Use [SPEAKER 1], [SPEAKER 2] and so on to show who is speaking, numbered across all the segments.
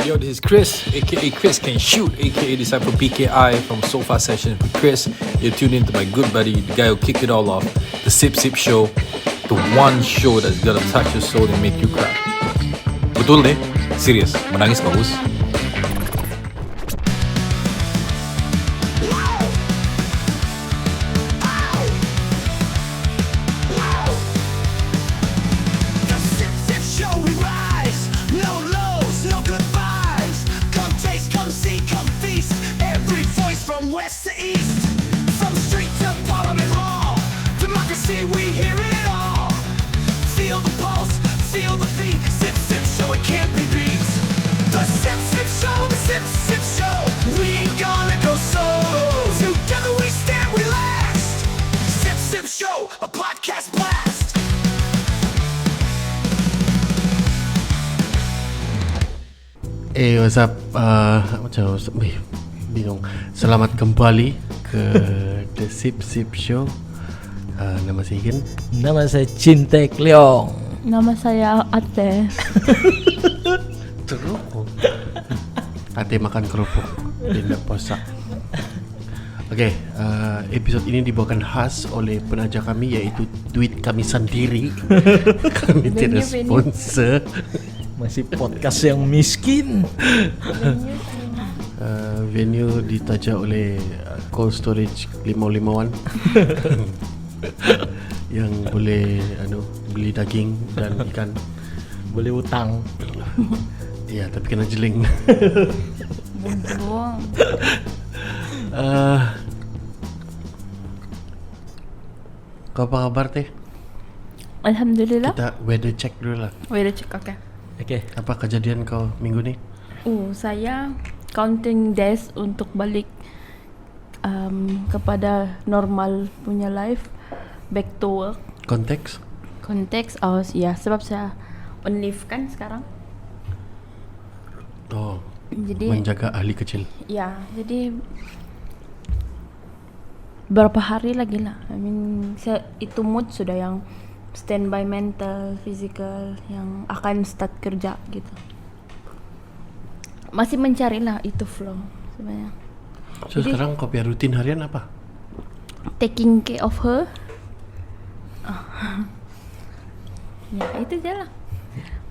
[SPEAKER 1] Yo, this is Chris, aka Chris Can Shoot, aka Disciple PKI from Sofa Sessions with Chris. You're tuned into my good buddy, the guy who kicked it all off, the Sip Sip Show, the one show that's gonna touch your soul and make you cry. Betul deh, serius, menangis bagus.
[SPEAKER 2] What's up? Bingung. Selamat kembali ke The Sip Sip Show. Nama saya Igan.
[SPEAKER 3] Nama saya Cintek Leong.
[SPEAKER 4] Nama saya Ate.
[SPEAKER 2] Kerupuk. Ate makan kerupuk. Tidak puasa. Oke, episode ini dibawakan khas oleh penaja kami, yaitu duit kami sendiri. Kami tidak sponsor.
[SPEAKER 3] Masih podcast yang miskin.
[SPEAKER 2] Venue ditaja oleh Cold Storage 551 yang boleh beli daging dan ikan.
[SPEAKER 3] Boleh utang.
[SPEAKER 2] Iya, tapi kena jeling.
[SPEAKER 4] Buang.
[SPEAKER 2] Kau apa kabar teh?
[SPEAKER 4] Alhamdulillah.
[SPEAKER 2] Kita weather check dulu lah.
[SPEAKER 4] Weather check, oke.
[SPEAKER 3] Oke.
[SPEAKER 2] Apa kejadian kau minggu ni?
[SPEAKER 4] Saya counting days untuk balik kepada normal punya life, back to work.
[SPEAKER 2] Konteks?
[SPEAKER 4] Ya, sebab saya on leave kan sekarang.
[SPEAKER 2] Oh.
[SPEAKER 4] Jadi
[SPEAKER 2] menjaga ahli kecil.
[SPEAKER 4] ya, jadi berapa hari lagi lah. Saya itu mood sudah yang standby mental, physical yang akan start kerja gitu. Masih mencari lah itu flow sebenarnya.
[SPEAKER 2] So jadi, sekarang kau punya rutin harian apa?
[SPEAKER 4] Taking care of her. Ya itu je lah.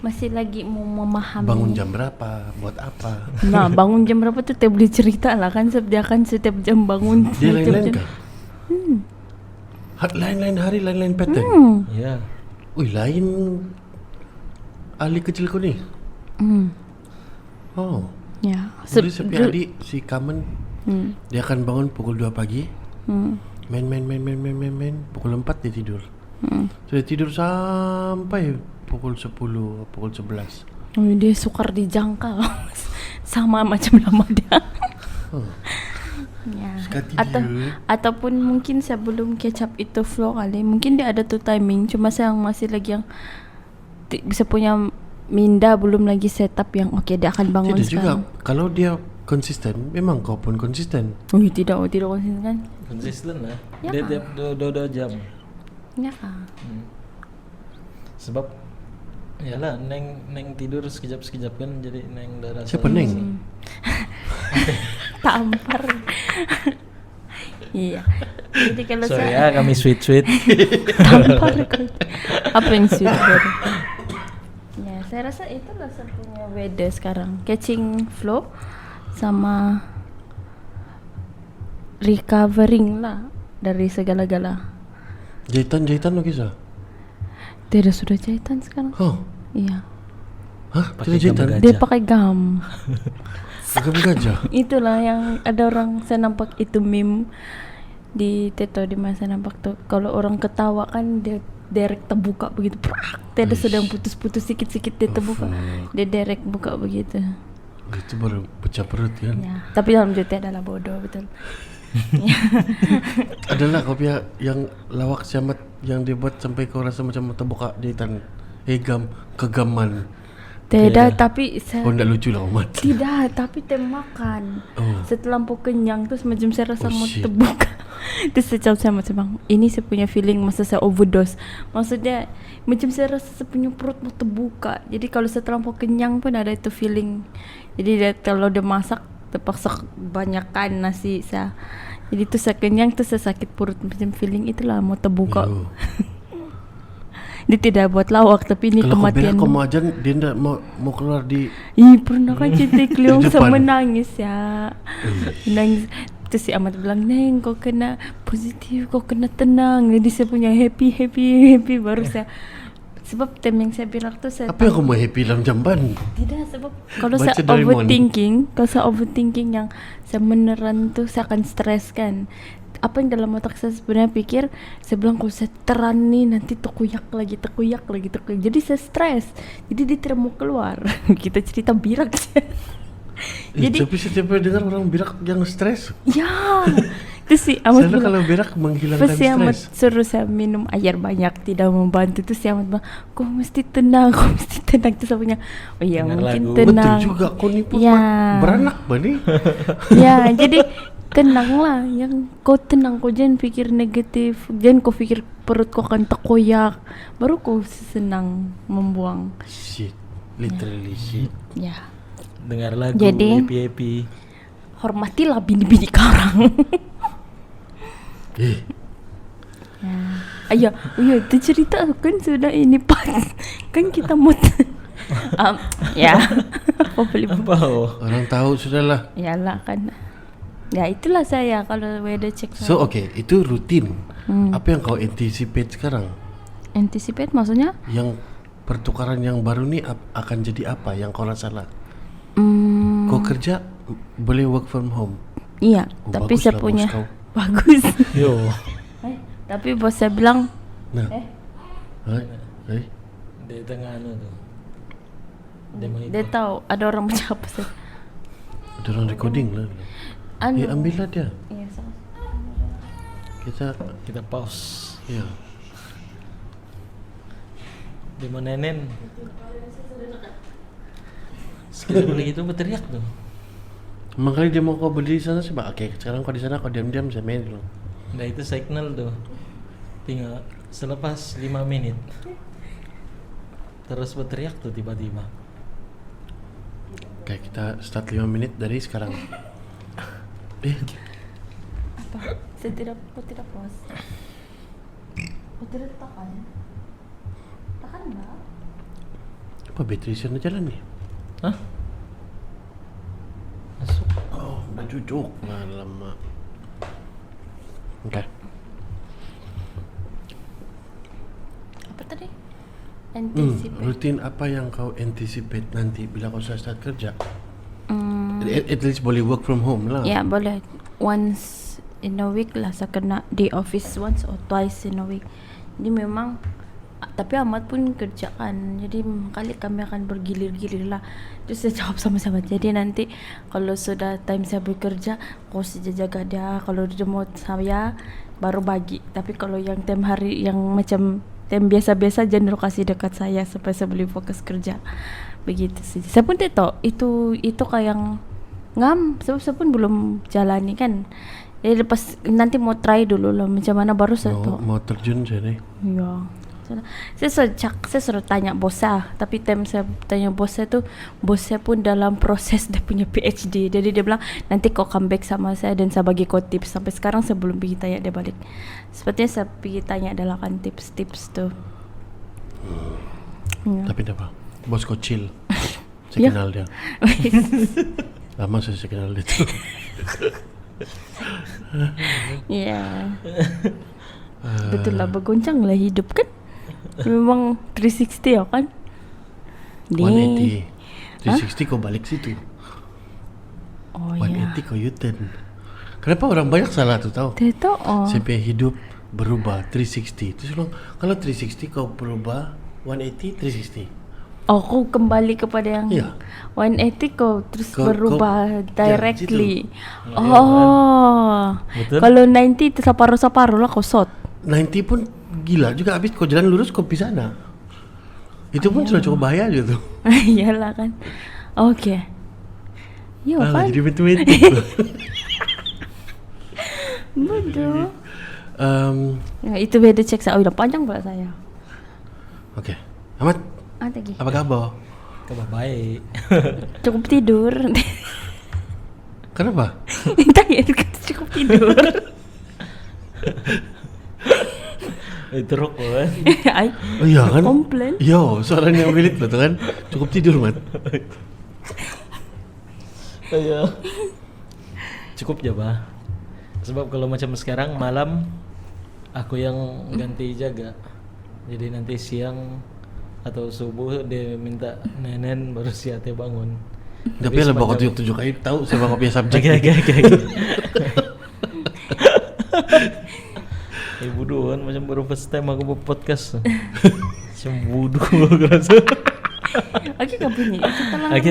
[SPEAKER 4] Masih lagi mau memahami.
[SPEAKER 2] Bangun jam berapa? Buat apa?
[SPEAKER 4] Nah, bangun jam berapa tuh boleh cerita lah kan. Dia kan setiap jam bangun.
[SPEAKER 2] Dia lain-lain kan? Lain-lain hari, lain-lain pattern.
[SPEAKER 3] Ya.
[SPEAKER 2] Wih, lain ahli kecil kau ni. Oh.
[SPEAKER 4] Ya.
[SPEAKER 2] Jadi sepi adik si Kamen, dia akan bangun pukul 2 pagi. Main. Pukul 4 dia tidur. So dia tidur sampai pukul 10, pukul 11.
[SPEAKER 4] Oh, dia sukar dijangkau. Sama macam nama dia. Ya. Ataupun mungkin sebelum catch up itu flow kali, mungkin dia ada tuh timing, cuma saya masih lagi yang bisa punya minda, belum lagi setup yang oke, dia akan bangun
[SPEAKER 2] tidak
[SPEAKER 4] sekarang.
[SPEAKER 2] Juga kalau dia konsisten, memang kau pun konsisten.
[SPEAKER 4] Tidak konsisten kan?
[SPEAKER 3] Konsisten lah.
[SPEAKER 4] Ya,
[SPEAKER 3] Dia tiap 2 jam.
[SPEAKER 4] Ya kan.
[SPEAKER 3] Sebab yalah neng tidur sekejap kan, jadi neng darah.
[SPEAKER 2] Siapa neng?
[SPEAKER 4] Tampar. Iya. Jadi kalau
[SPEAKER 3] sorry ya, kami sweet.
[SPEAKER 4] tampar kan. Apa yang sweet baru? Ya, saya rasa itulah satunya weather sekarang. Catching flow sama recovering lah dari segala-gala.
[SPEAKER 2] Jahitan lagi sah?
[SPEAKER 4] Tidak, sudah jahitan sekarang.
[SPEAKER 2] Oh.
[SPEAKER 4] Iya.
[SPEAKER 2] Hah? Tidak jahitan?
[SPEAKER 4] Dia pakai gam.
[SPEAKER 2] Gam gajah?
[SPEAKER 4] Itulah yang ada orang, saya nampak itu meme di TikTok di masa nampak tuh. Kalau orang ketawa kan dia direct terbuka begitu. Tidak sedang putus-putus sikit-sikit dia terbuka. Dia direct buka begitu.
[SPEAKER 2] Itu baru pecah perut kan?
[SPEAKER 4] Ya. Tapi alhamdulillah adalah bodoh betul.
[SPEAKER 2] Adalah kopi yang lawak siamat yang dibuat sampai kau rasa macam terbuka jahitan. Kegaman.
[SPEAKER 4] Tidak, tapi saya
[SPEAKER 2] enggak lucu lah umat.
[SPEAKER 4] Tidak, tapi tem makan. Setelah lampu kenyang terus macam saya rasa mau terbuka. Terus saya macam bang, ini saya punya feeling masa saya overdose. Maksudnya macam saya rasa saya punya perut mau terbuka. Jadi kalau saya terlampau kenyang pun ada itu feeling. Jadi kalau dia masak terpaksa banyakkan nasi saya. Jadi tu saya kenyang tu saya sakit perut macam feeling itulah mau terbuka. Dia tidak buat lawak tapi ini
[SPEAKER 2] Kalau kau
[SPEAKER 4] kematian.
[SPEAKER 2] berak kau mau ajan, dia tidak mau keluar di
[SPEAKER 4] Pernah kan cerita Cleo
[SPEAKER 2] Di
[SPEAKER 4] sama
[SPEAKER 2] depan.
[SPEAKER 4] menangis ya. Menangis. Terus si Ahmad bilang, Neng kau kena positif, kau kena tenang. Jadi saya punya happy baru saya. Sebab time yang saya bilang tu saya
[SPEAKER 2] apa yang kau mau happy dalam jamban?
[SPEAKER 4] tidak, sebab kalau
[SPEAKER 2] Baca
[SPEAKER 4] saya
[SPEAKER 2] Doraemon.
[SPEAKER 4] overthinking yang saya meneran tu saya akan stres kan. Apa yang dalam otak saya sebenarnya pikir, saya bilang kalau saya teran nih nanti terkuyak lagi. Jadi saya stres. Jadi dia tidak mau keluar. Kita cerita birak. Jadi
[SPEAKER 2] Tapi setiap kali dengar orang berak yang stres.
[SPEAKER 4] ya, itu sih Ahmad
[SPEAKER 2] Selalu
[SPEAKER 4] bilang,
[SPEAKER 2] kalau berak menghilangkan
[SPEAKER 4] pas si Ahmad
[SPEAKER 2] stres.
[SPEAKER 4] suruh saya minum air banyak tidak membantu. Terus si Ahmad bilang, kau mesti tenang. Terus saya punya, oh iya
[SPEAKER 3] Dengar
[SPEAKER 4] mungkin
[SPEAKER 3] lagu.
[SPEAKER 4] tenang.
[SPEAKER 2] Betul juga, kau ni pun
[SPEAKER 4] Ya.
[SPEAKER 2] beranak ba ni?
[SPEAKER 4] Ya, jadi tenanglah. Yang kau tenang, kau jangan pikir negatif. Jangan kau pikir perut kau akan terkoyak. Baru kau senang membuang.
[SPEAKER 2] Shit, literally shit.
[SPEAKER 4] Ya,
[SPEAKER 3] Dengar lagu
[SPEAKER 4] Jadi-
[SPEAKER 3] happy.
[SPEAKER 4] hormatilah bini-bini karang.
[SPEAKER 2] Eh,
[SPEAKER 4] Ayo, itu cerita kan sudah ini pas. Kan kita mau ya. Apa boleh
[SPEAKER 3] Apa oh?
[SPEAKER 2] orang tahu sudahlah.
[SPEAKER 4] Yalah kan. Ya itulah saya kalau weather check.
[SPEAKER 2] So okay, itu rutin.
[SPEAKER 4] Hmm.
[SPEAKER 2] Apa yang kau anticipate sekarang?
[SPEAKER 4] Anticipate maksudnya?
[SPEAKER 2] Yang pertukaran yang baru ni akan jadi apa yang kau rasa lah?
[SPEAKER 4] Hmm,
[SPEAKER 2] Kau kerja boleh work from home.
[SPEAKER 4] iya,
[SPEAKER 2] Oh,
[SPEAKER 4] tapi
[SPEAKER 2] bagus
[SPEAKER 4] saya
[SPEAKER 2] lah,
[SPEAKER 4] punya
[SPEAKER 2] bos kau.
[SPEAKER 4] bagus.
[SPEAKER 3] Yo.
[SPEAKER 4] Tapi bos saya bilang,
[SPEAKER 2] Nah, eh,
[SPEAKER 3] Di tengah anu tuh. Dia monitor.
[SPEAKER 4] dia tahu ada orang macam apa saya.
[SPEAKER 2] ada orang recording lah.
[SPEAKER 4] Anu.
[SPEAKER 2] Ambillah dia.
[SPEAKER 4] Iya, sama.
[SPEAKER 2] Kita,
[SPEAKER 3] Kita pause.
[SPEAKER 2] ya.
[SPEAKER 3] Di mana Nenen? Sekali lagi itu berteriak tuh.
[SPEAKER 2] Emang kali dia mau kau berdiri di sana sih, Pak. Oke, sekarang kau di sana, kau diam-diam saya main dulu.
[SPEAKER 3] Nah itu signal tuh. Tinggal selepas 5 menit. Terus berteriak tuh tiba-tiba.
[SPEAKER 2] Oke, kita start 5 menit dari sekarang.
[SPEAKER 4] Apa? Saya tidak pause. Kau tidak tekan? Tekan enggak?
[SPEAKER 2] Apa bateri sana jalan nih?
[SPEAKER 3] Hah? Masuk.
[SPEAKER 2] Oh, udah cucuk. Lama. Oke.
[SPEAKER 4] Apa tadi? Anticipate.
[SPEAKER 2] Rutin apa yang kau anticipate nanti bila kau sudah start kerja?
[SPEAKER 4] Hmm,
[SPEAKER 2] At least boleh work from home lah.
[SPEAKER 4] ya boleh. Once in a week lah saya kena di office once or twice in a week. Jadi memang tapi Ahmad pun kerjaan. Jadi kali kami akan bergilir-gilir lah. Terus saya jawab sama-sama. Jadi nanti kalau sudah time saya bekerja, kau saja jaga dia. Kalau dia mau saya baru bagi. Tapi kalau yang time hari yang macam time biasa-biasa jangan kasih dekat saya supaya saya boleh fokus kerja. Begitu sih. Saya pun tidak tahu itu kayak ngam sebab saya pun belum jalani kan. Jadi lepas nanti mau try dulu lah macam mana baru saya tahu.
[SPEAKER 2] Mau terjun sini.
[SPEAKER 4] Ya. Saya suruh tanya bos saya, tapi time saya tanya bos saya tu, bos saya pun dalam proses dia punya PhD. Jadi dia bilang nanti kau come back sama saya dan saya bagi kau tips. Sampai sekarang saya belum pergi tanya dia balik. Sepertinya saya pergi tanya adalah kan tips-tips tu. Ya.
[SPEAKER 2] Tapi tidak apa. Bos kau chill. Saya
[SPEAKER 4] Ya.
[SPEAKER 2] kenal dia. Lama saya kenal dia tu.
[SPEAKER 4] Ya. Betul lah, bergoncang lah hidup kan. Memang 360 ya kan.
[SPEAKER 2] 180. 360 kau balik situ.
[SPEAKER 4] Oh ya.
[SPEAKER 2] 180 kau U-turn. Kenapa orang banyak salah tu tahu?
[SPEAKER 4] Dia tahu. Oh.
[SPEAKER 2] Saya punya hidup berubah 360. Terus bilang, kalau 360 kau berubah 180, 360.
[SPEAKER 4] Oh, kau kembali kepada yang
[SPEAKER 2] Ya.
[SPEAKER 4] 180 kau terus
[SPEAKER 2] Kau-
[SPEAKER 4] berubah
[SPEAKER 2] kau-
[SPEAKER 4] directly.
[SPEAKER 3] Ya,
[SPEAKER 4] Oh.
[SPEAKER 3] Betul.
[SPEAKER 4] Kalau 90 itu separuh-separuh lah kau shot.
[SPEAKER 2] 90 pun gila juga, habis kau jalan lurus kau pisah sana. Itu pun sudah cukup bahaya je tu.
[SPEAKER 4] Iyalah kan. Oke. Yo kan.
[SPEAKER 2] Jadi matematik.
[SPEAKER 4] Bodoh.
[SPEAKER 2] Um,
[SPEAKER 4] Ya, itu beda cek saya. Oh, udah panjang pula saya.
[SPEAKER 2] Oke, Ahmad,
[SPEAKER 4] Tadi.
[SPEAKER 2] apa kabar?
[SPEAKER 3] Kabar baik.
[SPEAKER 4] Cukup tidur.
[SPEAKER 2] Kenapa?
[SPEAKER 4] Tanya cukup tidur.
[SPEAKER 3] Itu rokok kan.
[SPEAKER 4] Ay,
[SPEAKER 2] Oh iya kan?
[SPEAKER 4] komplain.
[SPEAKER 2] Yo, suaranya Wilit betul kan? Cukup tidur, Mat.
[SPEAKER 3] Iya. Cukup ya, Bah. Sebab kalau macam sekarang malam aku yang ganti jaga. Jadi nanti siang atau subuh dia minta nenen baru si Ate bangun.
[SPEAKER 2] Tapi lah bakal tunjuk aja tahu saya bakal punya subjek.
[SPEAKER 3] Oke. Bodoh kan macam baru first time aku buat podcast. Macam bodoh aku rasa.
[SPEAKER 4] Oke, gak bunyi. Kita lang.
[SPEAKER 3] Oke.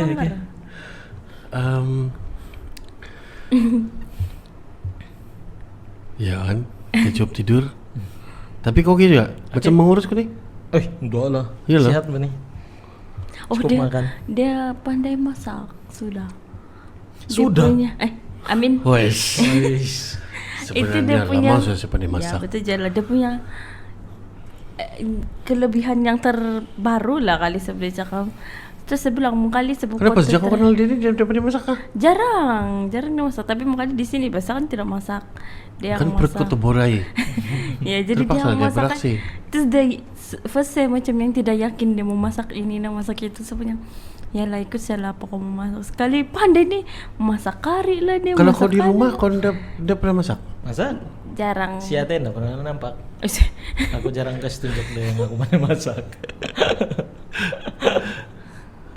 [SPEAKER 2] Ya kan, dia cukup tidur. Tapi kok gitu ya? Macam mengurus kau nih?
[SPEAKER 3] Enggak lah.
[SPEAKER 2] Iyalah.
[SPEAKER 3] Sehat ba nih?
[SPEAKER 4] Oh,
[SPEAKER 3] Cukup makan.
[SPEAKER 4] dia pandai masak. Sudah.
[SPEAKER 3] Sudah?
[SPEAKER 4] Dia punya, Amin.
[SPEAKER 2] Wes.
[SPEAKER 4] Itu dia
[SPEAKER 2] Sebenarnya
[SPEAKER 4] punya.
[SPEAKER 2] lama saya pandai
[SPEAKER 4] Ya,
[SPEAKER 2] masak.
[SPEAKER 4] betul je lah. Dia punya kelebihan yang terbaru lah kali saya boleh cakap. Terus saya bilang, kali sebut
[SPEAKER 2] Kenapa sejak kau kenal dia dia pandai masak kah?
[SPEAKER 4] Jarang dia masak. Tapi makanya di sini biasa kan tidak masak. Dia
[SPEAKER 2] Kan
[SPEAKER 4] yang
[SPEAKER 2] perut kau
[SPEAKER 4] masak.
[SPEAKER 2] terborai.
[SPEAKER 4] Ya, jadi
[SPEAKER 2] Terpaksa
[SPEAKER 4] dia
[SPEAKER 2] dia
[SPEAKER 4] masak.
[SPEAKER 2] beraksi.
[SPEAKER 4] Terus dia first saya macam yang tidak yakin dia mau masak ini dan masak itu sebenarnya. Ya lah, ikut saya lah apa kau mau masak. Sekali pandai nih masak kari lah dia.
[SPEAKER 2] Kalau
[SPEAKER 4] masak
[SPEAKER 2] kau di
[SPEAKER 4] kari.
[SPEAKER 2] rumah kau ndak pernah masak?
[SPEAKER 3] Masa?
[SPEAKER 4] Jarang.
[SPEAKER 3] Si Ate enggak pernah nampak. Aku jarang kasih tunjuk dia yang aku mana masak.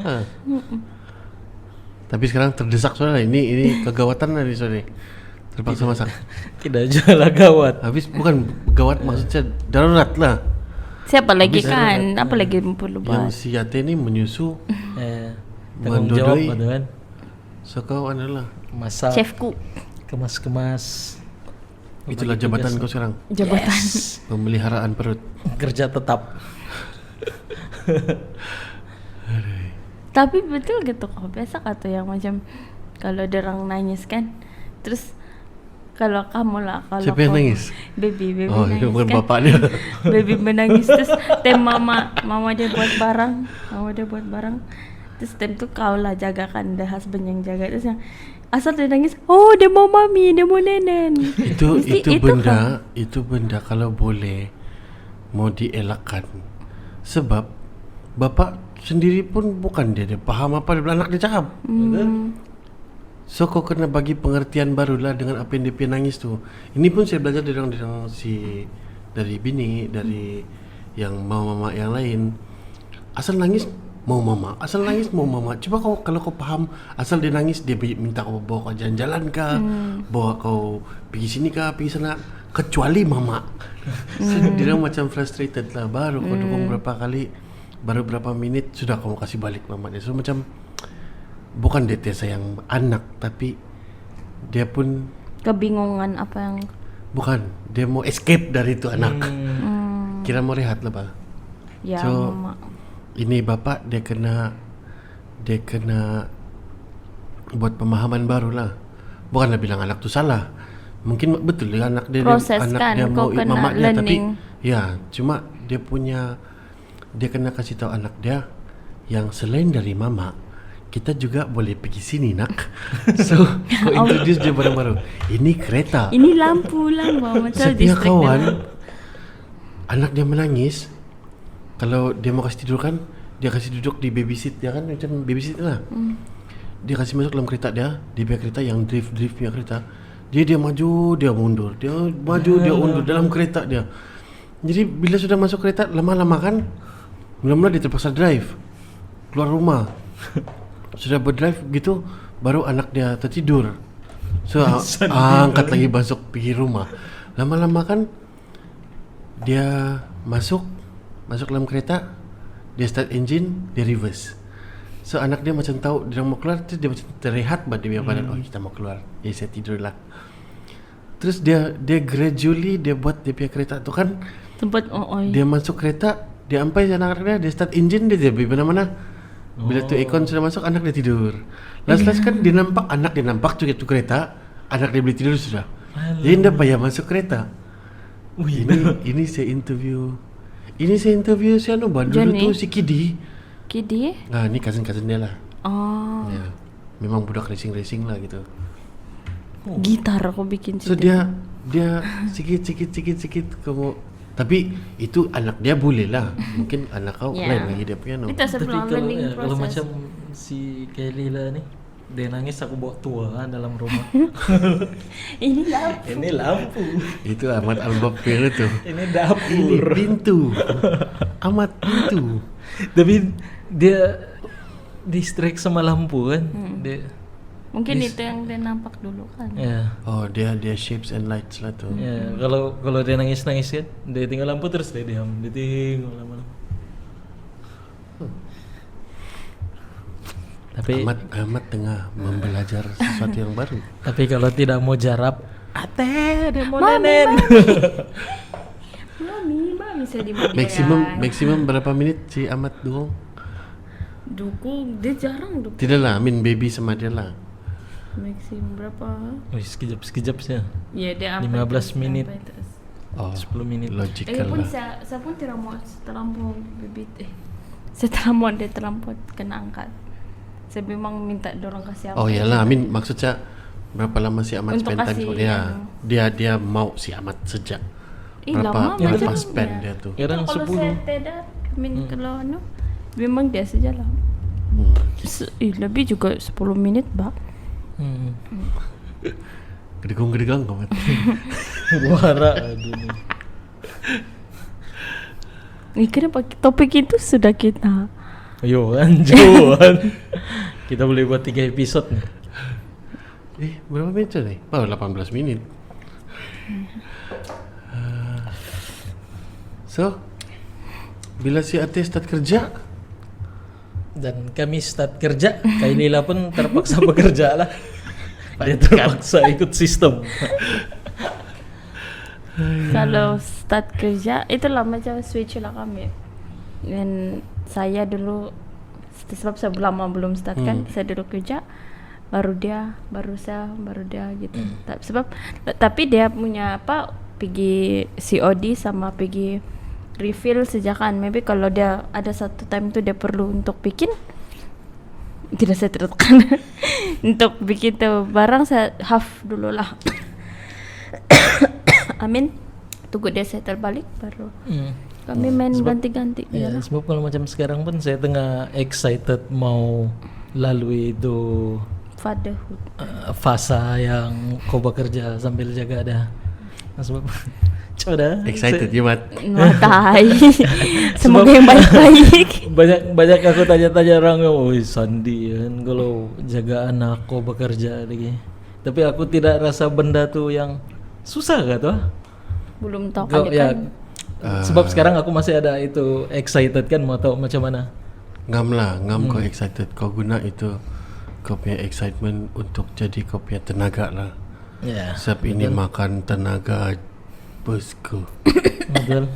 [SPEAKER 2] Hah. Tapi sekarang terdesak soalnya ini kegawatan lah nih soalnya. Terpaksa masak.
[SPEAKER 3] Tidak jual lah gawat.
[SPEAKER 2] Habis bukan gawat maksudnya darurat lah.
[SPEAKER 4] Siapa lagi
[SPEAKER 2] Habis
[SPEAKER 4] kan? Apa lagi perlu
[SPEAKER 2] Yang
[SPEAKER 4] buat?
[SPEAKER 2] si Yate ini menyusu
[SPEAKER 3] Tanggung jawab
[SPEAKER 2] Mendodoi.
[SPEAKER 3] gitu kan.
[SPEAKER 2] so kau adalah
[SPEAKER 3] Masak,
[SPEAKER 4] Chefku.
[SPEAKER 3] kemas-kemas.
[SPEAKER 2] itulah
[SPEAKER 3] Bagi
[SPEAKER 2] jabatan
[SPEAKER 3] tugas.
[SPEAKER 2] kau sekarang,
[SPEAKER 4] Jabatan.
[SPEAKER 2] pemeliharaan perut.
[SPEAKER 3] Kerja tetap.
[SPEAKER 4] Tapi betul gitu kok. Biasa kata yang macam kalau ada orang nangis kan. Terus kalau kamu lah, kalau
[SPEAKER 2] Siapa yang
[SPEAKER 4] kau-
[SPEAKER 2] nangis?
[SPEAKER 4] Baby
[SPEAKER 2] Oh,
[SPEAKER 4] nangis
[SPEAKER 2] itu bukan
[SPEAKER 4] kan.
[SPEAKER 2] bapaknya.
[SPEAKER 4] Baby menangis terus mama dia buat barang. Terus time tu kau lah jagakan, the husband yang jaga. Terus yang asal dia nangis, oh dia mau mami, dia mau nenen. Mesti
[SPEAKER 2] itu benda kalau boleh mau dielakkan. Sebab bapak sendiri pun bukan dia paham apa anak dia cakap. So kau kena bagi pengertian barulah dengan apa yang dia nangis tu. Ini pun saya belajar dari bini, dari yang mama yang lain. Asal nangis mau mama, asal nangis mau mama. Coba kalau kau paham, asal dia nangis dia minta kau bawa kau jalan-jalan kah, bawa kau pergi sini kah, pergi sana, kecuali mama. So, dia macam frustrated lah. Baru kau dukung berapa kali, baru berapa minit sudah kamu kasih balik mama dia. So macam bukan dia sayang anak, tapi dia pun
[SPEAKER 4] Kebingungan apa yang
[SPEAKER 2] bukan, dia mau escape dari itu anak. Kira mau rehat lah pak.
[SPEAKER 4] ya
[SPEAKER 2] So,
[SPEAKER 4] mama.
[SPEAKER 2] ini bapak dia kena buat pemahaman baru lah. Bukanlah bilang anak tu salah. Mungkin betul dia anak dia
[SPEAKER 4] Proses
[SPEAKER 2] anak
[SPEAKER 4] kan,
[SPEAKER 2] dia mau
[SPEAKER 4] kau kena
[SPEAKER 2] mama dia, tapi
[SPEAKER 4] learning.
[SPEAKER 2] ya cuma dia kena kasih tahu anak dia yang selain dari mama kita juga boleh pergi sini nak. So kau introduce dia barang baru. Ini kereta.
[SPEAKER 4] Ini lampu lah mama.
[SPEAKER 2] Saya punya kawan anak dia menangis. Kalau dia mau kasih tidur kan, dia kasih duduk di baby seat dia kan, macam baby seat lah. Dia kasih masuk dalam kereta dia punya kereta yang drift punya kereta. Dia maju, dia mundur, dia maju, dia undur dalam kereta dia. Jadi bila sudah masuk kereta lama-lama kan, mula-mula dia terpaksa drive keluar rumah. Sudah berdrive gitu, baru anak dia tertidur. So angkat lagi masuk pergi rumah. Lama-lama kan dia masuk dalam kereta, dia start engine, dia reverse. So anak dia macam tahu dia mau keluar, terus dia macam terrehat dia punya badan. Oh kita mau keluar, ya saya tidur lah. Terus dia gradually dia buat dia punya kereta tu kan,
[SPEAKER 4] Tempat
[SPEAKER 2] dia masuk kereta, dia sampai anak dia start engine, dia pergi mana-mana. Bila tu aircon sudah masuk, anak dia tidur. Last kan dia nampak anak dia nampak tu kereta, anak dia boleh tidur sudah. Dia tidak payah masuk kereta.
[SPEAKER 3] Wih,
[SPEAKER 2] Ini saya interview si anu dulu
[SPEAKER 4] Johnny?
[SPEAKER 2] tuh si Kidi.
[SPEAKER 4] Kidi?
[SPEAKER 2] Nah, ini cousin dia lah.
[SPEAKER 4] Oh,
[SPEAKER 2] Ya, memang budak racing lah gitu.
[SPEAKER 4] gitar aku bikin
[SPEAKER 2] So dia sikit kamu. Tapi itu anak dia boleh lah. Mungkin anak kau
[SPEAKER 4] Ya.
[SPEAKER 2] lain lagi dia piano.
[SPEAKER 4] Kita
[SPEAKER 3] tapi
[SPEAKER 4] sebelum
[SPEAKER 3] kalau,
[SPEAKER 4] learning
[SPEAKER 3] kalau
[SPEAKER 4] proses.
[SPEAKER 3] macam si Kelly lah nih, dia nangis aku bawa tua dalam rumah.
[SPEAKER 4] Ini lah.
[SPEAKER 3] Ini lampu,
[SPEAKER 2] Itu amat Al-Bapir itu.
[SPEAKER 3] ini
[SPEAKER 2] Ini
[SPEAKER 3] dapur.
[SPEAKER 2] pintu. Amat pintu.
[SPEAKER 3] Tapi dia distract sama lampu kan. Dia,
[SPEAKER 4] Mungkin itu yang dia nampak dulu kan.
[SPEAKER 3] ya,
[SPEAKER 2] Oh, dia shapes and lights lah tuh.
[SPEAKER 3] ya. Kalau dia nangis kan, dia tinggal lampu terus dia diam, dia tinggal lama-lama. Tapi
[SPEAKER 2] Amat tengah membelajar sesuatu yang baru.
[SPEAKER 3] tapi kalau tidak mau jarap, ate dia mau
[SPEAKER 4] Mami,
[SPEAKER 3] nenen.
[SPEAKER 4] Mami saya dimana?
[SPEAKER 2] Maksimum berapa menit si Amat dukung?
[SPEAKER 4] Dukung, dia jarang dukung.
[SPEAKER 2] Tidak lah, Baby sama dia lah.
[SPEAKER 4] Maksimum berapa?
[SPEAKER 3] Wih, sekejap sih.
[SPEAKER 4] Ya dia
[SPEAKER 3] 15 menit.
[SPEAKER 2] Oh,
[SPEAKER 3] 10 menit.
[SPEAKER 2] logical
[SPEAKER 4] pun
[SPEAKER 2] lah.
[SPEAKER 4] saya pun tidak mau terlampau bibit setelah mau dia terlampau kena angkat. Saya memang minta dorong kasih apa.
[SPEAKER 2] Oh iyalah, maksud saya berapa lama si Amat
[SPEAKER 4] Untuk
[SPEAKER 2] spend time
[SPEAKER 4] kasih
[SPEAKER 2] sama dia? Dia mau si Amat sejak
[SPEAKER 4] lama
[SPEAKER 2] berapa
[SPEAKER 4] macam
[SPEAKER 2] spend
[SPEAKER 4] ya.
[SPEAKER 2] dia tuh?
[SPEAKER 3] Kadang
[SPEAKER 4] Kalau
[SPEAKER 3] 10.
[SPEAKER 4] saya tidak, kalau memang dia saja lah. Lebih juga 10 menit, Mbak.
[SPEAKER 2] Gedegang Amat.
[SPEAKER 3] Suara aduh.
[SPEAKER 4] Ini kenapa topik itu sudah kita
[SPEAKER 3] Ayo Johan. Kita boleh buat 3 episode nih.
[SPEAKER 2] Berapa menit nih? Oh, 18 menit. So, bila si Ate start kerja?
[SPEAKER 3] Dan kami start kerja, Kailila pun terpaksa bekerja lah. Dia terpaksa ikut sistem.
[SPEAKER 4] kalau start kerja itulah macam switch lah kami. Dan saya dulu sebab saya lama belum start kan, saya dulu kerja baru dia gitu. Tapi dia punya pergi COD sama pergi refill sejakan. Maybe kalau dia ada satu time tu dia perlu untuk bikin, tidak saya tertekan untuk bikin tu barang, saya half dulu lah. Amin, tunggu dia settle balik baru kami main ganti-ganti.
[SPEAKER 3] Ya, sebab kalau macam sekarang pun saya tengah excited mau lalui itu
[SPEAKER 4] Fatherhood.
[SPEAKER 3] fase yang kau bekerja sambil jaga dah. Sebab coba
[SPEAKER 2] Excited ya, Mat?
[SPEAKER 4] Matai. Semoga yang baik-baik.
[SPEAKER 3] banyak aku tanya-tanya orang, oh Sandi kan kalau jaga anak kau bekerja lagi. Tapi aku tidak rasa benda tuh yang susah gak tuh?
[SPEAKER 4] Belum tahu
[SPEAKER 3] Kau,
[SPEAKER 4] kan.
[SPEAKER 3] ya, sebab sekarang aku masih ada itu excited kan mau tahu macam mana.
[SPEAKER 2] Ngam kau excited. Kau guna itu kau punya excitement untuk jadi kau punya tenaga lah.
[SPEAKER 3] Ya.
[SPEAKER 2] Sebab ini makan tenaga bosku.
[SPEAKER 3] Betul.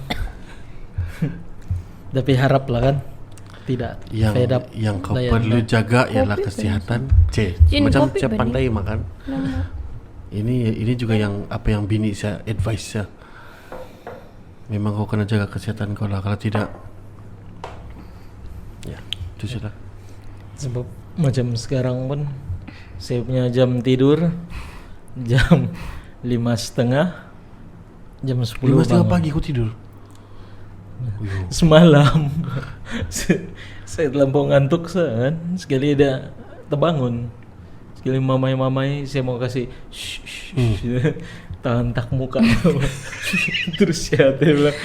[SPEAKER 3] Tapi harap lah kan tidak fed up.
[SPEAKER 2] Yang kau
[SPEAKER 3] layan
[SPEAKER 2] perlu
[SPEAKER 3] dah.
[SPEAKER 2] jaga ialah kesihatan. Macam
[SPEAKER 4] kopi
[SPEAKER 2] siap
[SPEAKER 4] bani.
[SPEAKER 2] pandai makan. Ini juga yang apa yang bini saya advice saya. Memang kau kena jaga kesihatan kau lah. Kalau tidak, ya itu sudah.
[SPEAKER 3] Sebab macam sekarang pun saya punya jam tidur jam 5:30, jam 10
[SPEAKER 2] 5:30
[SPEAKER 3] bangun.
[SPEAKER 2] pagi kau tidur.
[SPEAKER 3] Semalam saya terlampau ngantuk kan, sekali dia terbangun, sekali mamai saya mau kasih shh, tahan tak muka. Terus ya dia bilang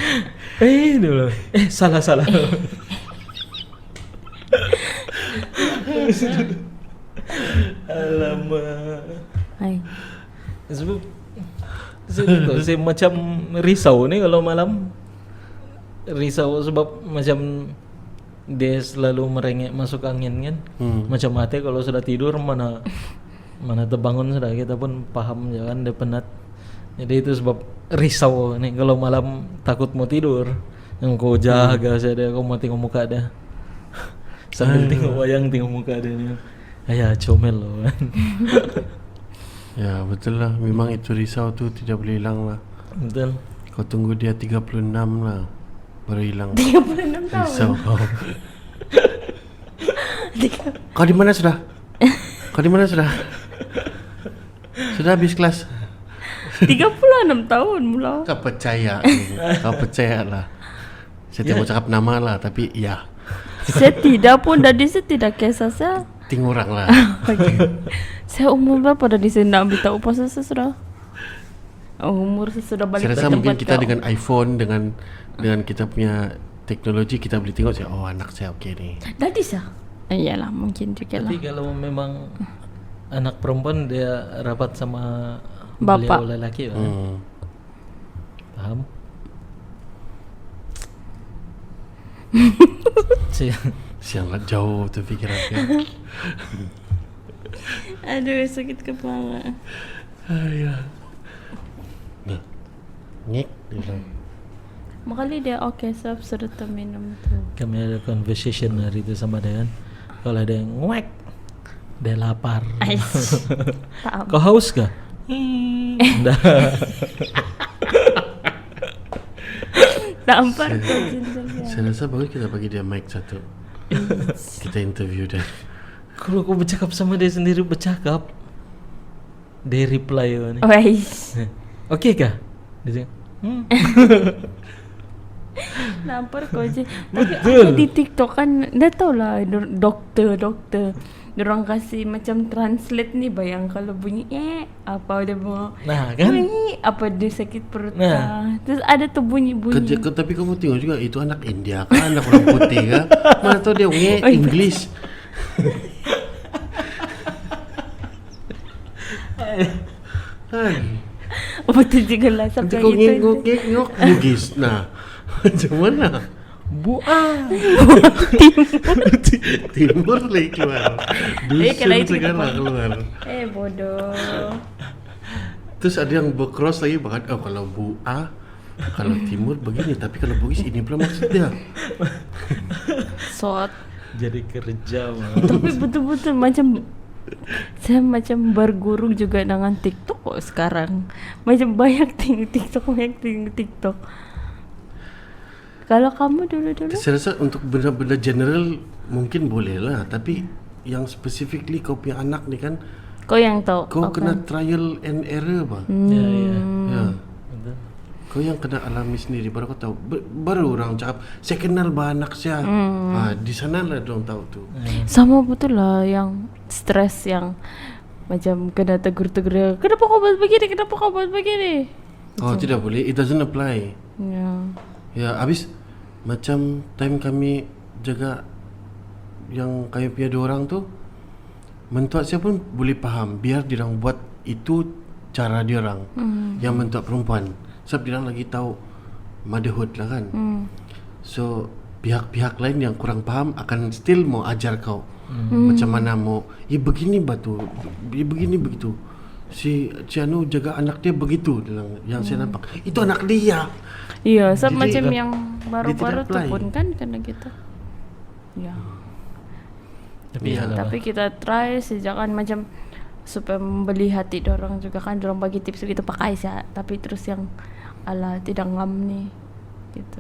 [SPEAKER 3] dia bilang, salah alamak.
[SPEAKER 4] Hai.
[SPEAKER 3] Sebab saya macam risau nih kalau malam. Risau sebab macam dia selalu merengek masuk angin kan. Macam mati kalau sudah tidur mana terbangun sudah, kita pun paham jangan dia penat. Jadi itu sebab risau nih kalau malam takut mau tidur. Yang kau jaga saya kau mau tengok muka dia. Sambil tengok wayang tengok muka dia nih. Ayah comel loh kan.
[SPEAKER 2] Ya betul lah. Memang itu risau tu tidak boleh hilang lah.
[SPEAKER 3] Betul.
[SPEAKER 2] Kau tunggu dia 36 lah baru hilang
[SPEAKER 4] 36 tahun.
[SPEAKER 2] risau kau. Kau di mana sudah? Kau di mana sudah? Sudah habis kelas?
[SPEAKER 4] 36 tahun mula.
[SPEAKER 2] Kau percaya? Kau percayalah. Saya tidak mau cakap nama lah, tapi ya
[SPEAKER 4] Saya tidak pun dari saya tidak kisah saya.
[SPEAKER 2] ting orang lah.
[SPEAKER 4] Okay. Saya umur berapa dari saya nak ambil tahu pasal saya sudah. Umur saya sudah balik
[SPEAKER 2] Saya
[SPEAKER 4] ke
[SPEAKER 2] rasa mungkin
[SPEAKER 4] tempat
[SPEAKER 2] kita
[SPEAKER 4] kau.
[SPEAKER 2] dengan iPhone dengan kita punya teknologi kita boleh tengok saya, oh anak saya okey ni.
[SPEAKER 4] Dari saya. Iyalah mungkin juga lah.
[SPEAKER 3] Tapi kalau memang anak perempuan dia rapat sama
[SPEAKER 4] Bapak.
[SPEAKER 3] beliau lelaki, paham?
[SPEAKER 2] Sianglah jauh tu fikiran dia.
[SPEAKER 4] Aduh sakit kepala.
[SPEAKER 2] Ayah. Ni. Ngek dia bilang.
[SPEAKER 4] Makanya dia okey saya sudah terminum tu.
[SPEAKER 3] Kami ada conversation hari itu sama dia kan. Kalau ada yang nguek, dia lapar.
[SPEAKER 4] Aish. Tak
[SPEAKER 3] Kau haus kah? Dah.
[SPEAKER 4] Tampar kau cinta dia.
[SPEAKER 2] Saya rasa bagus kita bagi dia mic satu. Kita interview dia.
[SPEAKER 3] Kalau kau bercakap sama dia sendiri bercakap, dia reply ni.
[SPEAKER 4] Aish.
[SPEAKER 3] Okey kah? Dia cakap,
[SPEAKER 4] Nampar kau je. Tapi ada di TikTok kan, dah tahu lah doktor. Diorang kasih macam translate ni, bayang kalau bunyi apa dia mau.
[SPEAKER 3] Nah kan?
[SPEAKER 4] Apa dia sakit perut
[SPEAKER 3] Nah.
[SPEAKER 4] Terus ada tu bunyi-bunyi.
[SPEAKER 2] Tapi kamu tengok juga itu anak India kah, anak orang putih kah? Mana tahu dia ngek English. Kan?
[SPEAKER 4] Betul juga lah
[SPEAKER 2] Nanti
[SPEAKER 4] sampai
[SPEAKER 2] kau
[SPEAKER 4] itu.
[SPEAKER 2] ngek Bugis. Nah, macam mana? Timur lagi keluar.
[SPEAKER 4] kalau
[SPEAKER 2] Dusun
[SPEAKER 4] itu kita
[SPEAKER 2] segala
[SPEAKER 4] faham.
[SPEAKER 2] keluar.
[SPEAKER 4] Bodoh.
[SPEAKER 2] Terus ada yang bercross lagi bahkan kalau kalau timur begini, tapi kalau Bugis ini pula maksud dia.
[SPEAKER 4] Sot.
[SPEAKER 3] Jadi kerja mah.
[SPEAKER 4] Tapi betul-betul macam saya macam berguru juga dengan TikTok kok sekarang. Macam banyak tengok TikTok. Kalau kamu dulu-dulu
[SPEAKER 2] Saya rasa untuk benda-benda general mungkin boleh lah, tapi yang specifically kau punya anak ni kan,
[SPEAKER 4] kau yang tahu.
[SPEAKER 2] kau
[SPEAKER 4] apa?
[SPEAKER 2] kena trial and error bah.
[SPEAKER 3] Ya, ya.
[SPEAKER 2] Ya.
[SPEAKER 3] Betul.
[SPEAKER 2] Kau yang kena alami sendiri baru kau tahu. Baru orang cakap saya kenal bah anak saya. Di sana lah orang tahu tu.
[SPEAKER 4] Sama betul lah yang stres yang macam kena tegur-tegur. Kenapa kau buat begini?
[SPEAKER 2] Oh tidak boleh, it doesn't apply.
[SPEAKER 4] Ya.
[SPEAKER 2] Ya, habis macam time kami jaga yang kami punya dua orang tu, mentua saya pun boleh faham biar diorang buat itu cara diorang. Yang mentua perempuan sebab diorang lagi tahu motherhood lah kan. So pihak-pihak lain yang kurang faham akan still mau ajar kau macam mana mau begini batu, begini begitu. Si Anu jaga anak dia begitu yang saya nampak. Itu anak dia.
[SPEAKER 4] Iya, so
[SPEAKER 2] Jadi,
[SPEAKER 4] macam
[SPEAKER 2] dia
[SPEAKER 4] yang baru-baru
[SPEAKER 2] tidak
[SPEAKER 4] tu
[SPEAKER 2] apply.
[SPEAKER 4] pun kan kena gitu. Ya.
[SPEAKER 3] Tapi ya,
[SPEAKER 4] Tapi kita try sejakan macam supaya membeli hati dorang juga kan, dorang bagi tips gitu pakai sih, tapi terus yang ala tidak ngam nih gitu.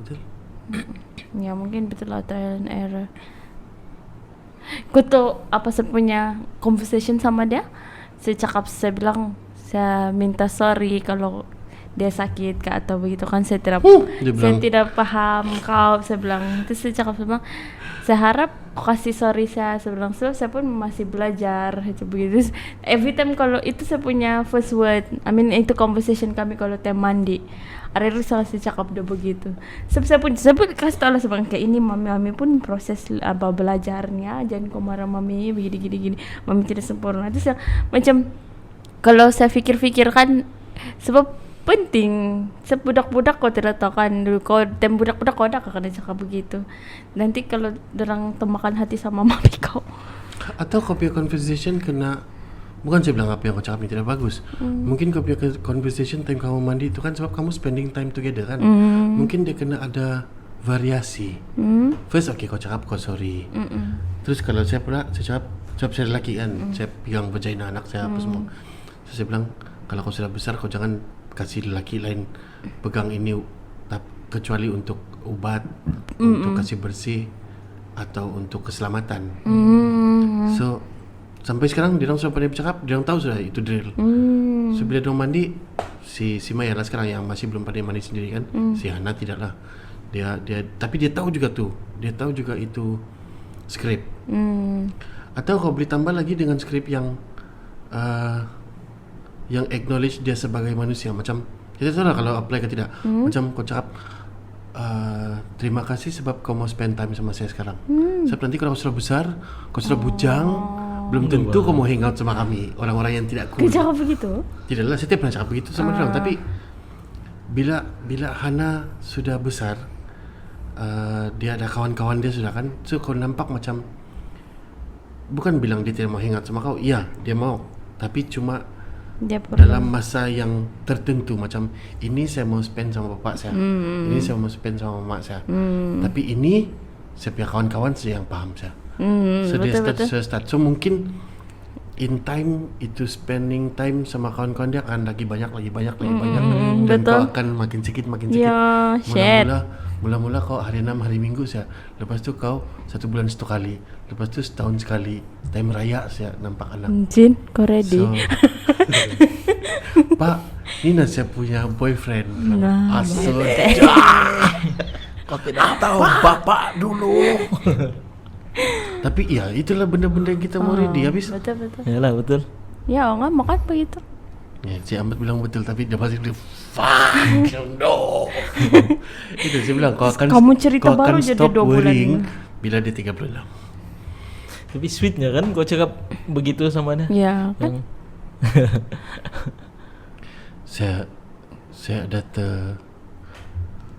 [SPEAKER 2] Betul.
[SPEAKER 4] Ya mungkin betul lah trial and error. Kau tahu apa saya punya conversation sama dia? Saya bilang saya minta sorry kalau dia sakit ke atau begitu kan, saya tidak
[SPEAKER 2] dia
[SPEAKER 4] saya
[SPEAKER 2] bilang.
[SPEAKER 4] tidak paham kau, saya bilang. Terus saya cakap sama, saya harap kau kasih sorry saya bilang, so saya pun masih belajar macam begitu. Terus, every time kalau itu saya punya first word, itu conversation kami kalau teh mandi, ada saya cakap dia begitu. Sebab saya pun kasih tahu lah sebang kayak ini mami pun proses apa belajarnya, jangan kau marah mami begini, mami tidak sempurna. Terus macam kalau saya fikir-fikir kan, sebab penting sebudak-budak kau tidak tahu kan dulu kau tem budak-budak kau dah kena cakap begitu. Nanti kalau dorang temakan hati sama mami kau.
[SPEAKER 2] Atau kau punya conversation kena, bukan saya bilang apa yang kau cakap ni tidak bagus. Mungkin kau punya conversation time kamu mandi itu kan sebab kamu spending time together kan. Mungkin dia kena ada variasi. First okay kau cakap kau sorry. Terus kalau saya pula saya cakap saya lelaki kan, saya pegang vagina anak saya apa semua. So saya bilang, kalau kau sudah besar kau jangan kasih lelaki lain pegang ini, kecuali untuk obat, untuk kasih bersih atau untuk keselamatan. So sampai sekarang dia orang sudah pandai bercakap, dia orang tahu sudah itu drill. So bila dia orang mandi, si Maya lah sekarang yang masih belum pandai mandi sendiri kan, si Hana tidaklah. Dia tapi dia tahu juga tuh, dia tahu juga itu skrip. Atau kau boleh tambah lagi dengan skrip yang acknowledge dia sebagai manusia. Macam kita tahu lah kalau apply ke tidak. Macam kau cakap, terima kasih sebab kau mau spend time sama saya sekarang. Sebab nanti kalau kau sudah besar, kau sudah bujang, belum tentu kau mau hangout sama kami, orang-orang yang tidak cool.
[SPEAKER 4] Kau cakap begitu?
[SPEAKER 2] Tidaklah, saya tidak pernah cakap begitu sama orang. Tapi bila Hana sudah besar, dia ada kawan-kawan dia sudah kan. So kau nampak macam, bukan bilang dia tidak mau hangout sama kau. Iya, dia mau. Tapi cuma
[SPEAKER 4] Dia
[SPEAKER 2] dalam masa yang tertentu. Macam ini saya mau spend sama bapak saya, ini saya mau spend sama mak saya. Tapi ini saya punya kawan-kawan saya yang paham saya. So dia start. So mungkin in time itu spending time sama kawan-kawan dia akan lagi banyak. Dan
[SPEAKER 4] betul.
[SPEAKER 2] kau akan makin sedikit.
[SPEAKER 4] Ya, shit.
[SPEAKER 2] Mula-mula kau hari 6 hari Minggu saya. Lepas tu kau 1 bulan 1 kali. Lepas tu setahun sekali. Time raya saya nampak anak.
[SPEAKER 4] Jin, kau ready?
[SPEAKER 2] So, Pak, ini saya punya boyfriend.
[SPEAKER 4] Nah,
[SPEAKER 2] Asal.
[SPEAKER 3] Kau tidak tahu bapak dulu.
[SPEAKER 2] Tapi ya itulah benda-benda yang kita mau ready habis.
[SPEAKER 4] Betul.
[SPEAKER 3] Yalah betul.
[SPEAKER 4] Ya, enggak makan begitu.
[SPEAKER 2] Ya, si Ahmad bilang betul tapi dia pasti bilang fuck no. Itu saya bilang kau
[SPEAKER 4] Kamu cerita
[SPEAKER 2] kau
[SPEAKER 4] baru
[SPEAKER 2] akan
[SPEAKER 4] jadi
[SPEAKER 2] stop
[SPEAKER 4] 2 bulan
[SPEAKER 2] worrying
[SPEAKER 4] ini.
[SPEAKER 2] bila dia 36.
[SPEAKER 3] Tapi sweetnya kan kau cakap begitu sama dia.
[SPEAKER 4] Ya, kan?
[SPEAKER 2] Saya ada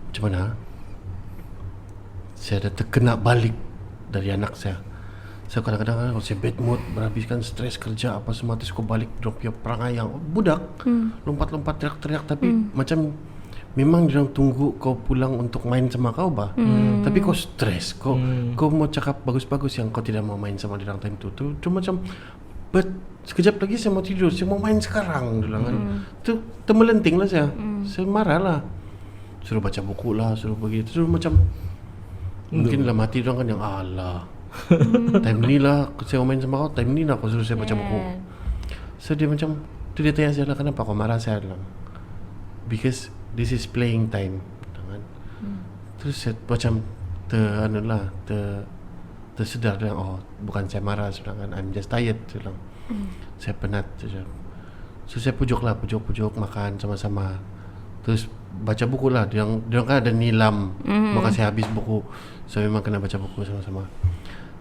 [SPEAKER 2] macam mana? Saya ada terkena balik dari anak saya. Saya kadang-kadang kalau saya bad mood, berhabiskan stres kerja apa semua, terus kau balik drop your perangai yang budak, lompat-lompat teriak-teriak, tapi macam memang dia tunggu kau pulang untuk main sama kau bah. Tapi kau stres, kau mau cakap bagus-bagus yang kau tidak mau main sama dia time tu macam sekejap lagi saya mau tidur, saya mau main sekarang dulu kan. Tu termelenting lah saya. Saya marah lah. Suruh baca buku lah, suruh begitu, suruh macam mungkin dalam hati orang kan yang Allah. Time ni lah saya main sama kau, time ni lah kau suruh saya baca buku. So dia macam tu, dia tanya saya lah, kenapa kau marah? Saya bilang because this is playing time kan. Terus saya macam tersedar yang bukan saya marah sedangkan I'm just tired bilang. Saya penat saja. So saya pujuk makan sama-sama. Terus baca buku lah. Dia kan ada nilam. Maka saya habis buku. So memang kena baca buku sama-sama.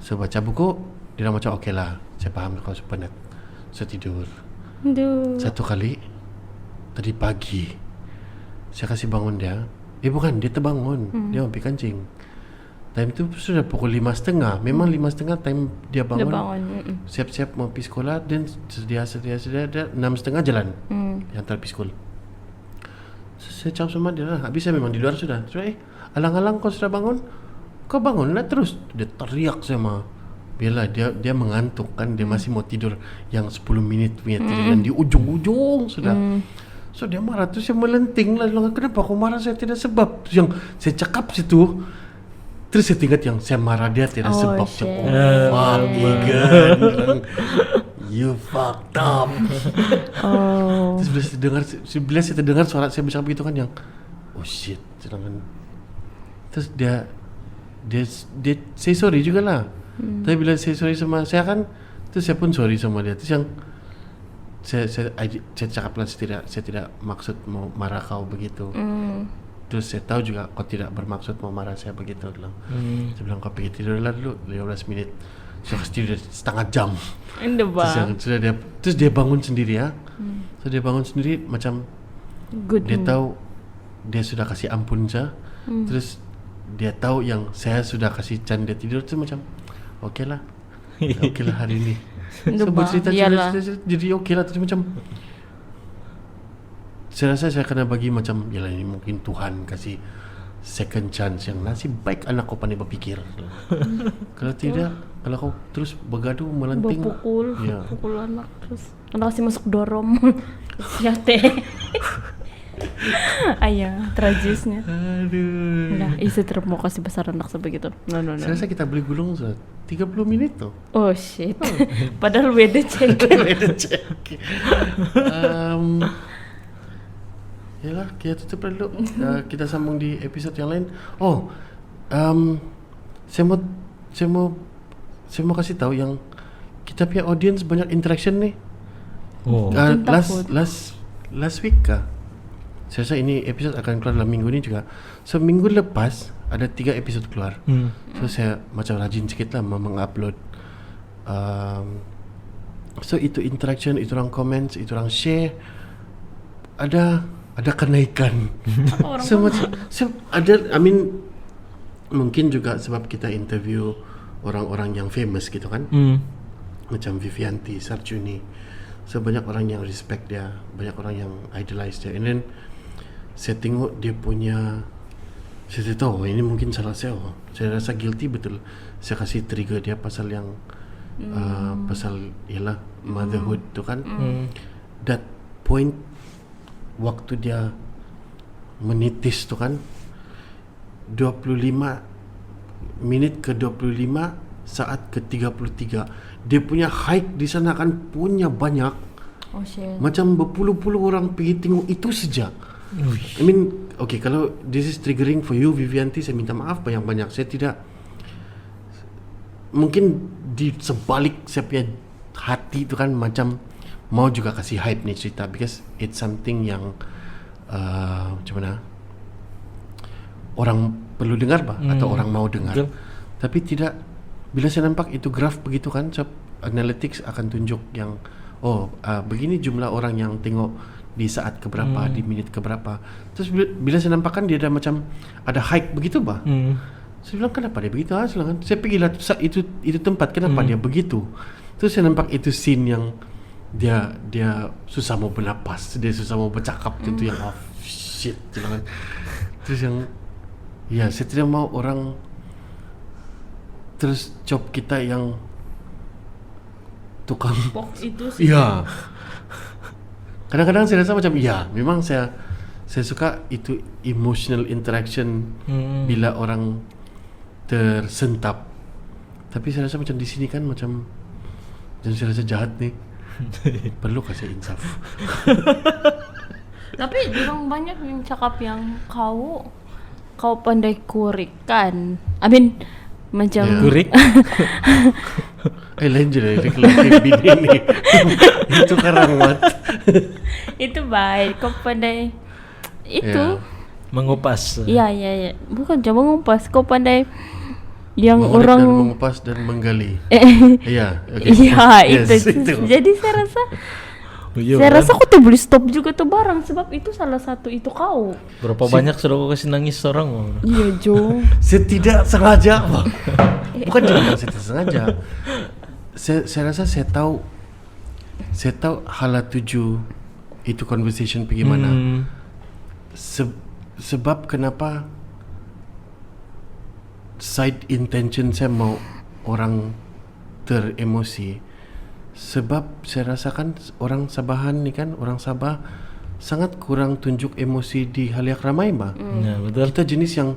[SPEAKER 2] So baca buku, dia macam okey lah. Saya faham kau penat. So tidur. Satu kali tadi pagi saya kasih bangun dia. Bukan, dia terbangun. Dia pergi kancing. Time tu sudah pukul 5.30. Memang 5.30 time dia bangun. Siap-siap mau pergi sekolah. Dan sedia dia 6.30 jalan. Yang pergi sekolah. So, saya cakap sama dia lah. Habis saya memang di luar sudah. So, alang-alang kau sudah bangun? Kau bangunlah terus. Dia teriak sama. Biarlah dia mengantuk kan. Dia masih mau tidur yang 10 minit punya tidur. Dan di ujung-ujung sudah. So dia marah. Terus saya melenting lah. Kenapa kau marah? Saya tidak sebab. Terus yang saya cakap situ, terus saya ingat yang saya marah dia tidak sebab. Fuck Egan. You fucked up. Terus bila saya terdengar suara saya bercakap begitu kan yang oh shit. Terus dia say sorry jugalah. Tapi bila say sorry sama saya kan, terus saya pun sorry sama dia. Terus yang saya cakap lah saya tidak maksud mau marah kau begitu. Terus saya tahu juga kau tidak bermaksud mau marah saya begitu bilang. Saya bilang kau pergi tidurlah dulu 15 minit. Saya tidur setengah jam. Terus dia bangun sendiri ya. So dia bangun sendiri macam dia tahu dia sudah kasih ampun saya. Terus dia tahu yang saya sudah kasih can dia tidur. Terus macam okey lah hari ini. So bercerita jadi okey lah. Terus macam saya rasa saya kena bagi macam yalah ini mungkin Tuhan kasih second chance yang nasib baik anak kau pandai berfikir. Kalau tidak, kalau kau terus bergaduh melenting,
[SPEAKER 4] Berpukul,
[SPEAKER 2] ya.
[SPEAKER 4] pukul anak terus anak kasih masuk dorom. Siate. Ayah, tragisnya.
[SPEAKER 2] Aduh.
[SPEAKER 4] Nah, istri mau kasih besar anak sebegitu. No.
[SPEAKER 2] Saya rasa kita beli gulung sudah 30 minit tuh.
[SPEAKER 4] Oh shit. Padahal beda cek.
[SPEAKER 2] Beda cek. Yalah, kita tutup dulu. Kita sambung di episod yang lain. Saya mau kasih tahu yang kita punya audience banyak interaction nih.
[SPEAKER 4] Bikin takut.
[SPEAKER 2] Last week kah? Saya rasa ini episod akan keluar dalam minggu ini juga. So minggu lepas ada 3 episod keluar. So saya macam rajin sikit lah mengupload. So itu interaction, itu orang comments, itu orang share. Ada kenaikan. Mungkin juga sebab kita interview orang-orang yang famous gitu kan. Macam Vivianti, Sarjuni. So banyak orang yang respect dia, banyak orang yang idolize dia. And then saya tengok dia punya, saya tahu ini mungkin salah saya. Saya rasa guilty betul. Saya kasih trigger dia pasal yang pasal ialah motherhood tu kan. That point waktu dia menitis tu kan, 25 minit ke 25 saat ke 33, dia punya hike di sana kan punya banyak.
[SPEAKER 4] Oh shit.
[SPEAKER 2] Macam berpuluh-puluh orang pergi tengok itu saja. I mean, okay, kalau this is triggering for you Vivianti, saya minta maaf banyak-banyak. Saya tidak, mungkin di sebalik saya punya hati itu kan macam mau juga kasih hype ni cerita, because it's something yang macam mana orang perlu dengar bah, atau orang mau dengar. Tapi tidak, bila saya nampak itu graf begitu kan, so analytics akan tunjuk yang begini jumlah orang yang tengok di saat keberapa, di minit keberapa. Terus bila saya nampak kan dia ada macam ada hike begitu bah. Saya bilang kenapa dia begitu? Saya pergilah itu tempat, kenapa dia begitu? Terus saya nampak itu scene yang dia susah mau bernapas, dia susah mau bercakap, tentu yang shit kan. Terus yang saya tidak mau orang terus job kita yang tukang
[SPEAKER 4] Box itu sih.
[SPEAKER 2] ya. Kadang-kadang saya rasa macam memang saya suka itu emotional interaction bila orang tersentap. Tapi saya rasa macam di sini kan macam, dan saya rasa jahat nih. Perlu kasih insaf.
[SPEAKER 4] Tapi orang banyak yang cakap yang kau pandai kurik kan. I mean macam
[SPEAKER 3] Kurik?
[SPEAKER 2] Lain je lah bini ni. Itu karamat.
[SPEAKER 4] itu baik. Kau pandai itu.
[SPEAKER 3] Mengupas.
[SPEAKER 4] Iya. Bukan cuma ngumpas. Kau pandai yang
[SPEAKER 2] Mengorek
[SPEAKER 4] orang
[SPEAKER 2] dan mengupas dan menggali. Iya, okay.
[SPEAKER 4] Iya,
[SPEAKER 2] Yes,
[SPEAKER 4] itu. Jadi saya rasa
[SPEAKER 3] Iya,
[SPEAKER 4] saya
[SPEAKER 3] kan?
[SPEAKER 4] rasa aku tuh boleh stop juga tuh barang, sebab itu salah satu itu kau.
[SPEAKER 3] Berapa banyak sudah kau kasih nangis orang?
[SPEAKER 4] Iya Jo.
[SPEAKER 2] Saya tidak sengaja. Bukan juga saya tidak sengaja. Saya rasa saya tahu hala tuju itu conversation pergi mana. Sebab kenapa side intention saya mau orang teremosi. Sebab saya rasakan orang Sabahan ni kan, orang Sabah sangat kurang tunjuk emosi di halayak ramai bah.
[SPEAKER 3] Ya, betul.
[SPEAKER 2] Kita jenis yang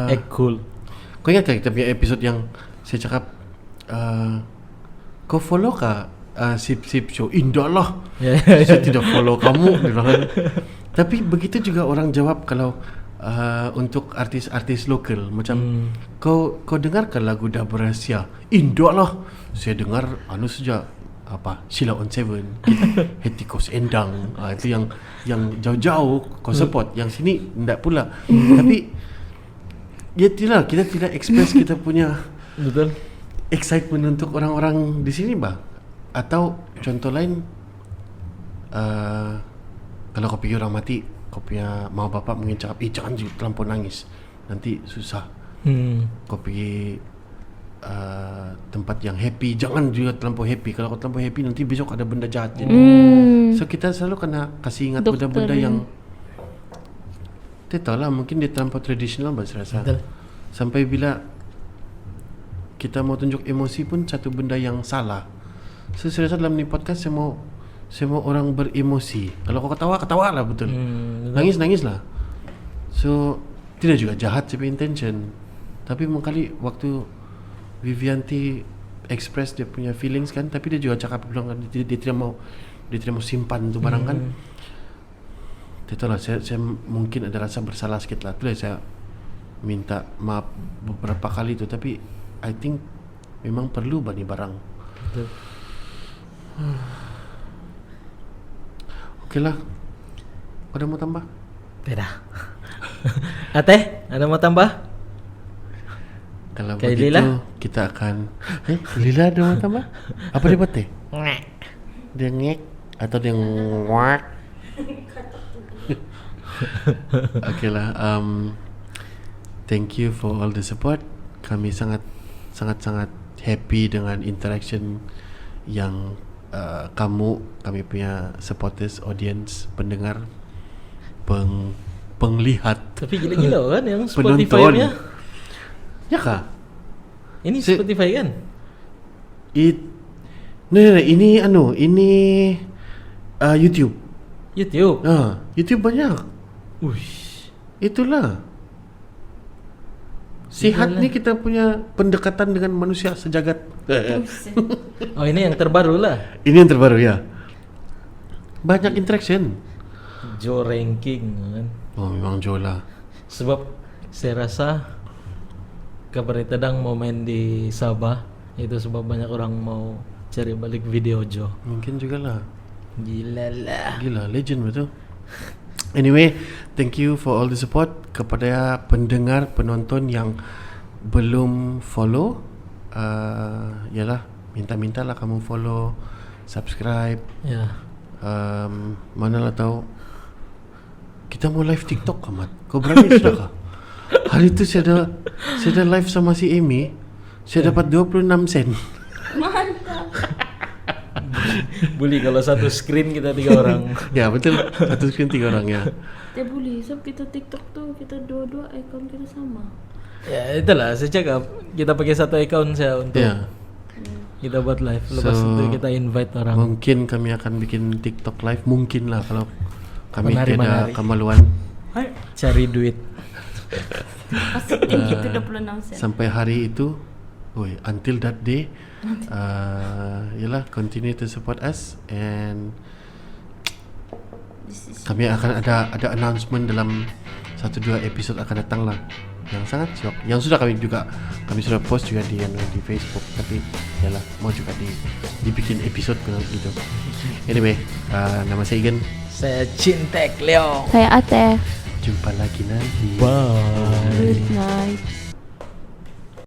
[SPEAKER 3] Act cool.
[SPEAKER 2] kau ingat tak kita punya episod yang saya cakap kau follow kah Sip Show? Indah lah. Saya tidak follow kamu. Tapi begitu juga orang jawab kalau untuk artis-artis lokal macam kau dengarkan lagu Dabra Asia? Indah lah. Saya dengar saja Sheila on Seven, Hetikos Endang, itu yang jauh-jauh kau support, yang sini tidak pula. Tapi kita tidak express kita punya
[SPEAKER 3] Betul.
[SPEAKER 2] excitement untuk orang-orang di sini bah. Atau contoh lain, kalau kau pergi orang mati, kau punya mak bapak mungkin cakap jangan terlampau nangis, nanti susah. Kau pergi tempat yang happy, jangan juga terlampau happy. Kalau kau terlampau happy, nanti besok ada benda jahat jadi. So kita selalu kena kasih ingat benda-benda yang Dia tahu lah, mungkin dia terlampau tradisional saya rasa.
[SPEAKER 3] Betul.
[SPEAKER 2] Sampai bila kita mau tunjuk emosi pun satu benda yang salah. So saya rasa dalam ni podcast saya mau orang beremosi. Kalau kau ketawa lah betul. Nangis lah. So tidak juga jahat sebagai intention. Tapi mungkin waktu Vivianti express dia punya feelings kan, tapi dia juga cakap bilang dia tidak mau simpan tu barang kan. Itulah saya mungkin ada rasa bersalah sikit lah. Itulah saya minta maaf beberapa kali tu, tapi I think memang perlu bani barang.
[SPEAKER 3] Betul.
[SPEAKER 2] Okey lah. Ada mau tambah?
[SPEAKER 3] Tidak. Ateh, ada mau tambah?
[SPEAKER 2] Kalau
[SPEAKER 3] Kayak
[SPEAKER 2] begitu
[SPEAKER 3] Lila?
[SPEAKER 2] kita akan Lila ada mau tambah? Apa dia buat teh? Dia ngek atau dia ngwak? Okay lah. Thank you for all the support. Kami sangat happy dengan interaction yang kami punya supporters, audience, pendengar, penglihat,
[SPEAKER 3] Tapi gila-gila kan yang
[SPEAKER 2] penonton.
[SPEAKER 3] Spotify-nya.
[SPEAKER 2] Ya kah?
[SPEAKER 3] Ini Spotify kan?
[SPEAKER 2] Ini YouTube.
[SPEAKER 3] YouTube.
[SPEAKER 2] YouTube banyak.
[SPEAKER 3] Uish.
[SPEAKER 2] Itulah. Sihat ni kita punya pendekatan dengan manusia sejagat.
[SPEAKER 3] Oh, ini yang terbaru lah.
[SPEAKER 2] Ini yang terbaru ya. Banyak interaction.
[SPEAKER 3] Joe ranking kan.
[SPEAKER 2] Oh, memang Joe lah.
[SPEAKER 3] Sebab saya rasa kabar Tedang mau main di Sabah itu sebab banyak orang mau cari balik video Joe.
[SPEAKER 2] Mungkin juga lah.
[SPEAKER 3] Gila,
[SPEAKER 2] legend betul. Anyway, thank you for all the support. Kepada pendengar, penonton yang belum follow, yalah, minta-mintalah kamu follow, subscribe.
[SPEAKER 3] Ya.
[SPEAKER 2] Manalah tahu kita mau live TikTok Ahmad. Kau berani sudah kah? Hari itu saya ada live sama si Amy. Saya dapat 26 sen.
[SPEAKER 3] Boleh kalau satu screen kita 3 orang.
[SPEAKER 2] Ya betul. Satu screen 3 orang ya.
[SPEAKER 4] Dia boleh, sebab kita TikTok tuh kita dua-dua account kita sama.
[SPEAKER 3] Ya itulah saya cakap kita pakai satu account saya untuk kita buat live. Lepas itu kita invite orang.
[SPEAKER 2] Mungkin kami akan bikin TikTok live. Mungkin lah kalau kami
[SPEAKER 3] Menari-menari.
[SPEAKER 2] tidak kemaluan.
[SPEAKER 3] Cari duit.
[SPEAKER 4] Masukin gitu 26 sen.
[SPEAKER 2] Sampai hari itu, until that day, yalah, continue to support us, and kami akan ada announcement dalam 1-2 episode akan datang lah, yang sangat syok. Yang sudah kami sudah post juga di Facebook, tapi yalah, mau juga dibikin episode dengan itu. Anyway, nama saya Igen.
[SPEAKER 3] Saya Cintek Leo.
[SPEAKER 4] Saya Ateh.
[SPEAKER 2] Jumpa lagi nanti.
[SPEAKER 3] Bye.
[SPEAKER 4] Good night.